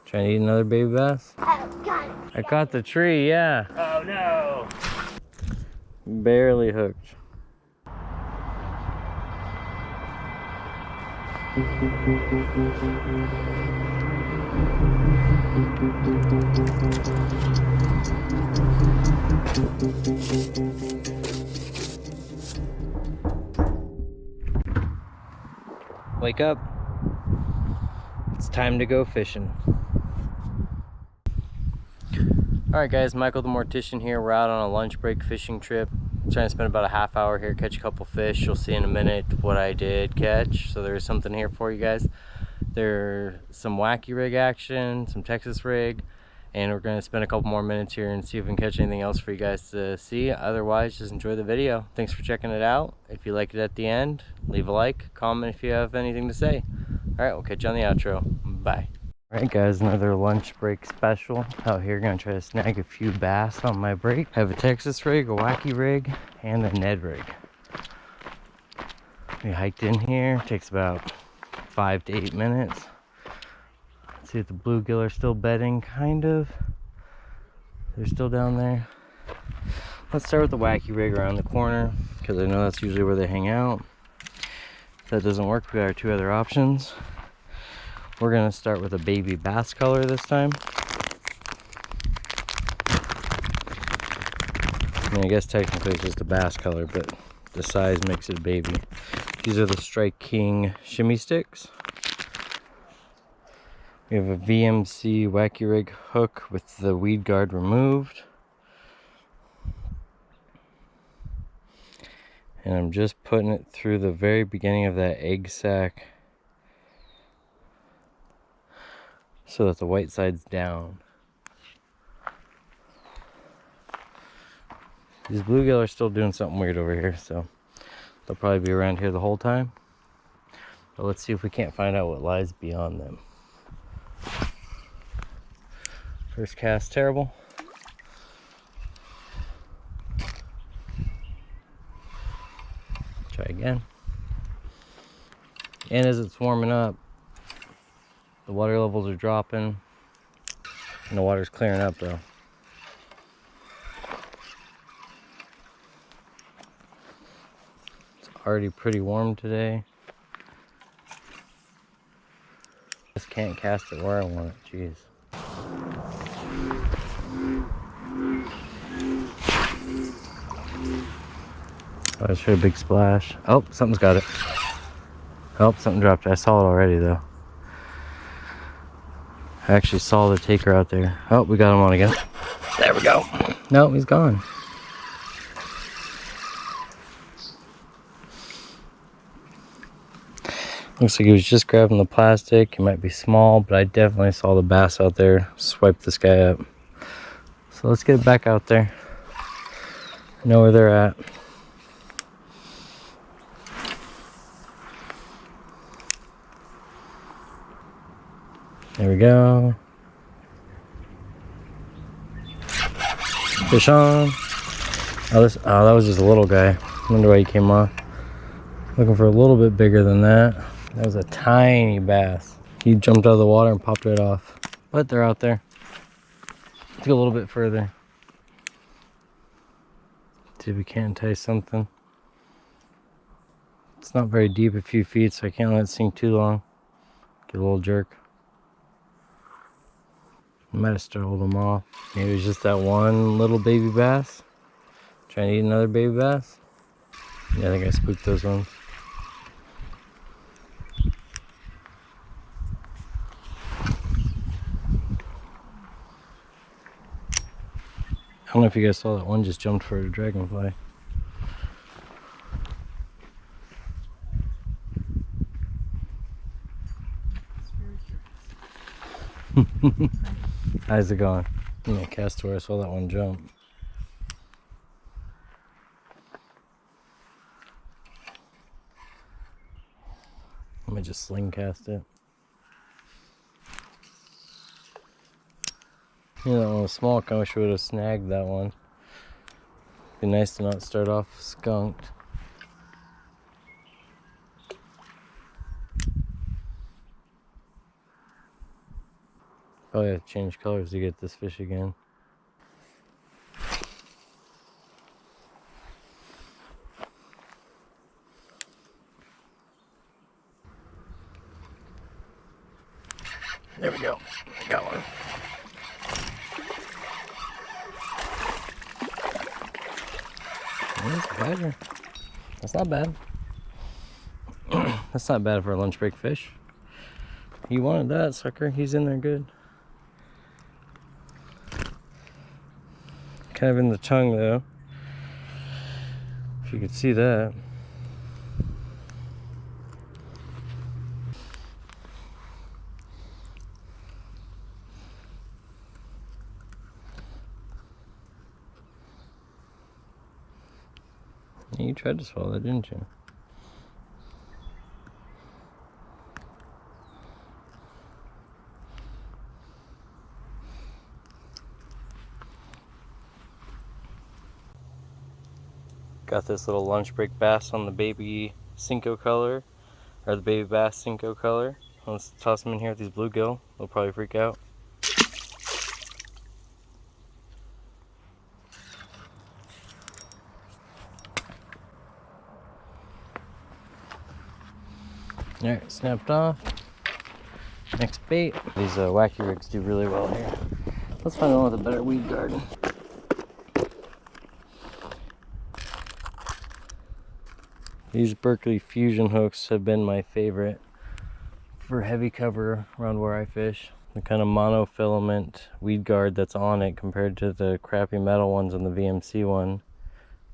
Trying to eat another baby bass? Oh, got it. I caught the tree, yeah. Oh no! Barely hooked. Wake up. It's time to go fishing. Alright guys, Michael the Mortician here. We're out on a lunch break fishing trip. I'm trying to spend about a half hour here, catch a couple fish. You'll see in a minute what I did catch. So there's something here for you guys. There's some wacky rig action, some Texas rig, and we're going to spend a couple more minutes here and see if we can catch anything else for you guys to see. Otherwise, just enjoy the video. Thanks for checking it out. If you like it at the end, leave a like, comment if you have anything to say. Alright, we'll catch you on the outro. Bye. Alright guys, another lunch break special out here. Gonna try to snag a few bass on my break. I have a Texas rig, a wacky rig, and a Ned rig. We hiked in here, takes about 5 to 8 minutes. Let's see if the bluegill are still bedding, kind of. They're still down there. Let's start with the wacky rig around the corner, because I know that's usually where they hang out. If that doesn't work, we got our two other options. We're gonna start with a baby bass color this time. I mean, I guess technically it's just a bass color, but the size makes it a baby. These are the Strike King shimmy sticks. We have a VMC wacky rig hook with the weed guard removed. And I'm just putting it through the very beginning of that egg sac so that the white side's down. These bluegill are still doing something weird over here, so they'll probably be around here the whole time. But let's see if we can't find out what lies beyond them. First cast terrible. Try again. And as it's warming up, the water levels are dropping and the water's clearing up though. It's already pretty warm today. Just can't cast it where I want it, jeez. Oh, I just heard a big splash. Oh, something's got it. Oh, something dropped it. I saw it already though. I actually saw the taker out there. Oh, we got him on again. There we go. No, he's gone. Looks like he was just grabbing the plastic. He might be small, but I definitely saw the bass out there swipe this guy up. So let's get it back out there. Know where they're at. There we go. Fish on. Oh, that was just a little guy. Wonder why he came off. Looking for a little bit bigger than that. That was a tiny bass. He jumped out of the water and popped right off. But they're out there. Let's go a little bit further. See if we can't entice something. It's not very deep, a few feet, so I can't let it sink too long. Get a little jerk. Might have startled him off. Maybe it was just that one little baby bass. Trying to eat another baby bass. Yeah, I think I spooked those ones. I don't know if you guys saw that one just jumped for a dragonfly. How's it going? Yeah, cast where I saw that one jump. Let me just sling cast it. Yeah, that one was small. I wish I would have snagged that one. Be nice to not start off skunked. Probably have to change colors to get this fish again. There we go. Got one. That's a badger. That's not bad. That's not bad for a lunch break fish. He wanted that sucker. He's in there good. Kind of in the tongue though. If you could see that. You tried to swallow it, didn't you? Got this little lunch break bass on the baby Cinco color, or the baby bass Cinco color. Let's toss them in here with these bluegill. They'll probably freak out. Alright, snapped off. Next bait. These wacky rigs do really well here. Let's find one with a better weed guard. These Berkeley Fusion hooks have been my favorite for heavy cover around where I fish. The kind of monofilament weed guard that's on it compared to the crappy metal ones on the VMC one.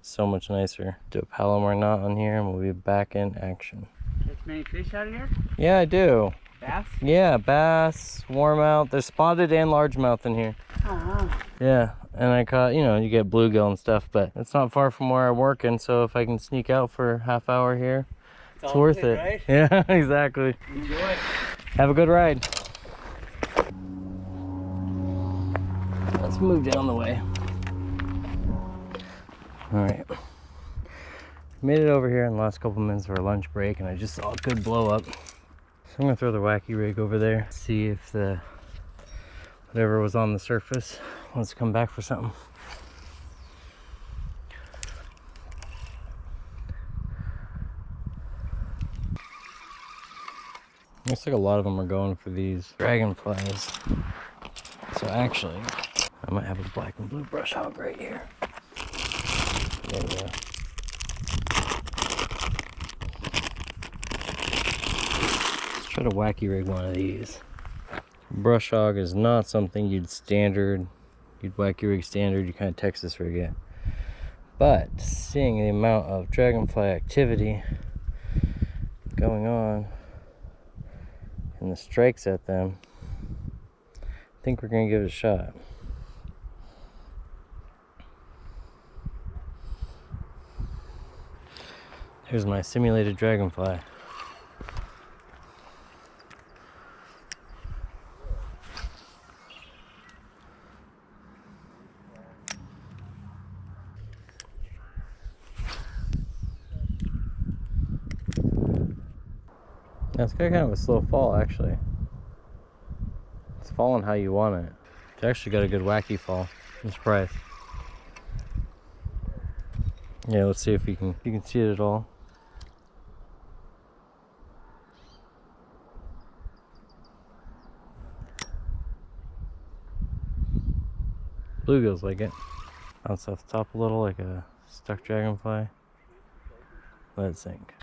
So much nicer. Do a Palomar knot on here and we'll be back in action. Catch many fish out of here? Yeah, I do. Bass? Yeah, bass, warmouth. There's spotted and largemouth in here. Oh, wow. Yeah, and I caught, you know, you get bluegill and stuff, but it's not far from where I'm working, so if I can sneak out for a half hour here, it's worth it. Right? Yeah, exactly. Enjoy. Have a good ride. Let's move down the way. All right. Made it over here in the last couple minutes for a lunch break, and I just saw a good blow up. So I'm gonna throw the wacky rig over there, see if the whatever was on the surface wants to come back for something. Looks like a lot of them are going for these dragonflies. So actually, I might have a black and blue brush hog right here. There we go. Let's try to wacky rig one of these. Brush hog is not something you'd wacky rig standard, you kind of Texas rig it. But seeing the amount of dragonfly activity going on and the strikes at them, I think we're gonna give it a shot. Here's my simulated dragonfly. That's got kind of a slow fall, actually. It's falling how you want it. It's actually got a good wacky fall. I'm surprised. Yeah, let's see if you can see it at all. Bluegills like it. Bounce off the top a little like a stuck dragonfly. Let it sink.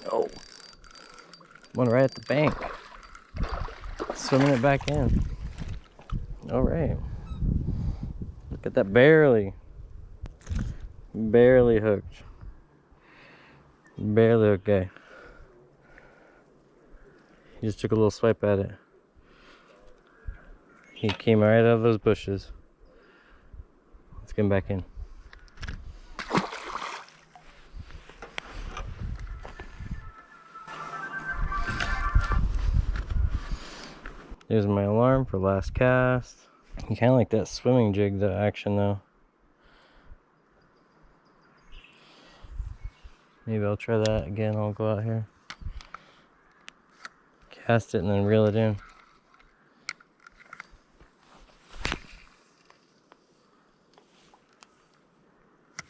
Oh, one right at the bank. Swimming it back in. All right. Look at that, barely hooked. Barely okay. He just took a little swipe at it. He came right out of those bushes. Let's get him back in. There's my alarm for last cast. You kind of like that swimming jig, the action though. Maybe I'll try that again. I'll go out here, cast it, and then reel it in.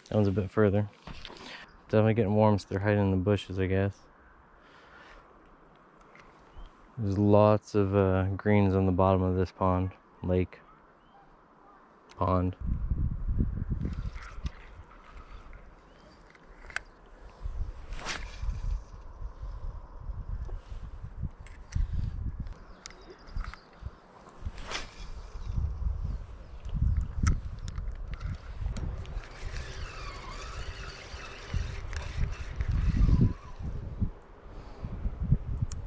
That one's a bit further. Definitely getting warm, so they're hiding in the bushes, I guess. There's lots of greens on the bottom of this pond. Pond.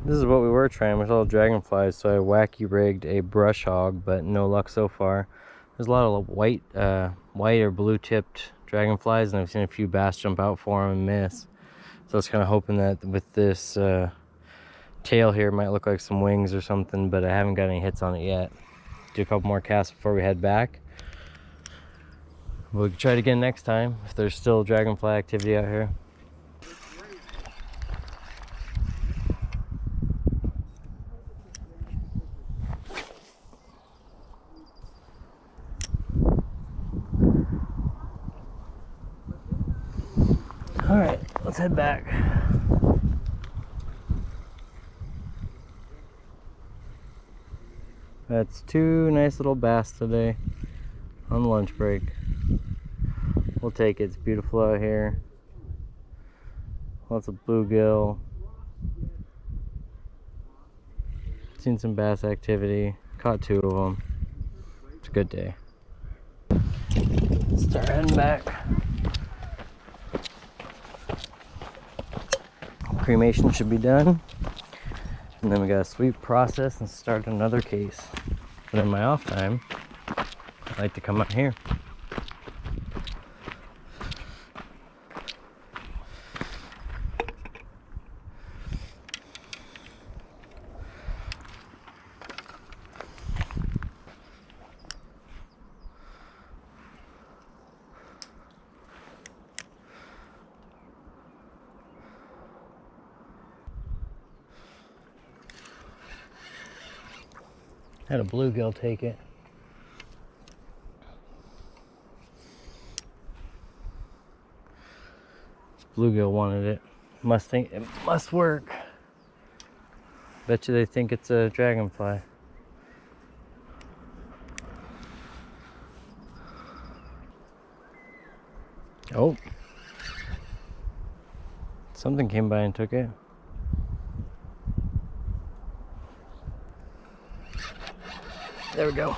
This is what we were trying with all dragonflies, so I wacky rigged a brush hog, but no luck so far. There's a lot of white or blue tipped dragonflies, and I've seen a few bass jump out for them and miss. So I was kind of hoping that with this tail here, it might look like some wings or something, but I haven't got any hits on it yet. Do a couple more casts before we head back. We'll try it again next time if there's still dragonfly activity out here. All right, let's head back. That's two nice little bass today on lunch break. We'll take it. It's beautiful out here. Lots of bluegill. Seen some bass activity. Caught two of them. It's a good day. Start heading back. Cremation should be done, and then we gotta sweep, process, and start another case. But in my off time, I like to come out here. Had a bluegill take it. This bluegill wanted it. It must work. Bet you they think it's a dragonfly. Oh. Something came by and took it. There we go.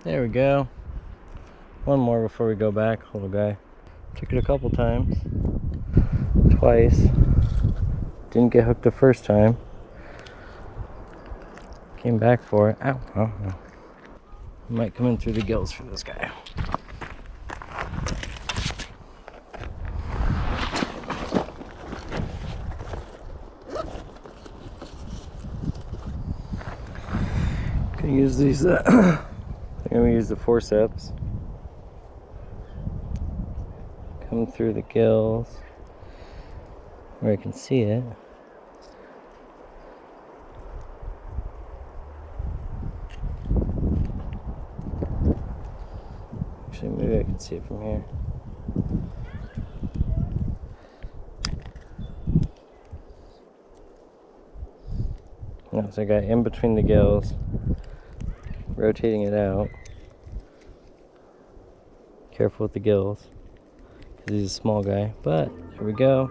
There we go. One more before we go back, little guy. Took it a couple times. Twice. Didn't get hooked the first time. Came back for it. Ow. Oh, no. Might come in through the gills for this guy. Gonna use these. I'm gonna use the forceps. Come through the gills where I can see it. Actually, maybe I can see it from here. No, so I got in between the gills, rotating it out. Careful with the gills, because he's a small guy, but here we go.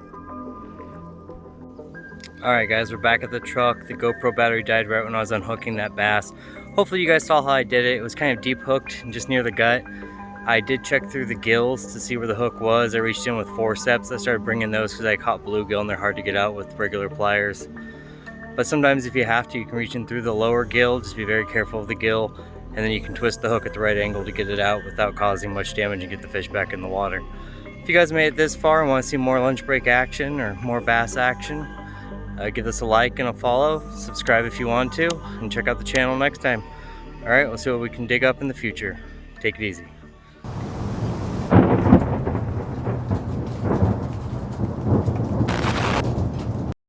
Alright guys, we're back at the truck. The GoPro battery died right when I was unhooking that bass. Hopefully you guys saw how I did it. It was kind of deep hooked, just near the gut. I did check through the gills to see where the hook was. I reached in with forceps. I started bringing those because I caught bluegill and they're hard to get out with regular pliers. But sometimes if you have to, you can reach in through the lower gill. Just be very careful of the gill, and then you can twist the hook at the right angle to get it out without causing much damage and get the fish back in the water. If you guys made it this far and want to see more lunch break action or more bass action, give us a like and a follow, subscribe if you want to, and check out the channel next time. Alright, we'll see what we can dig up in the future. Take it easy.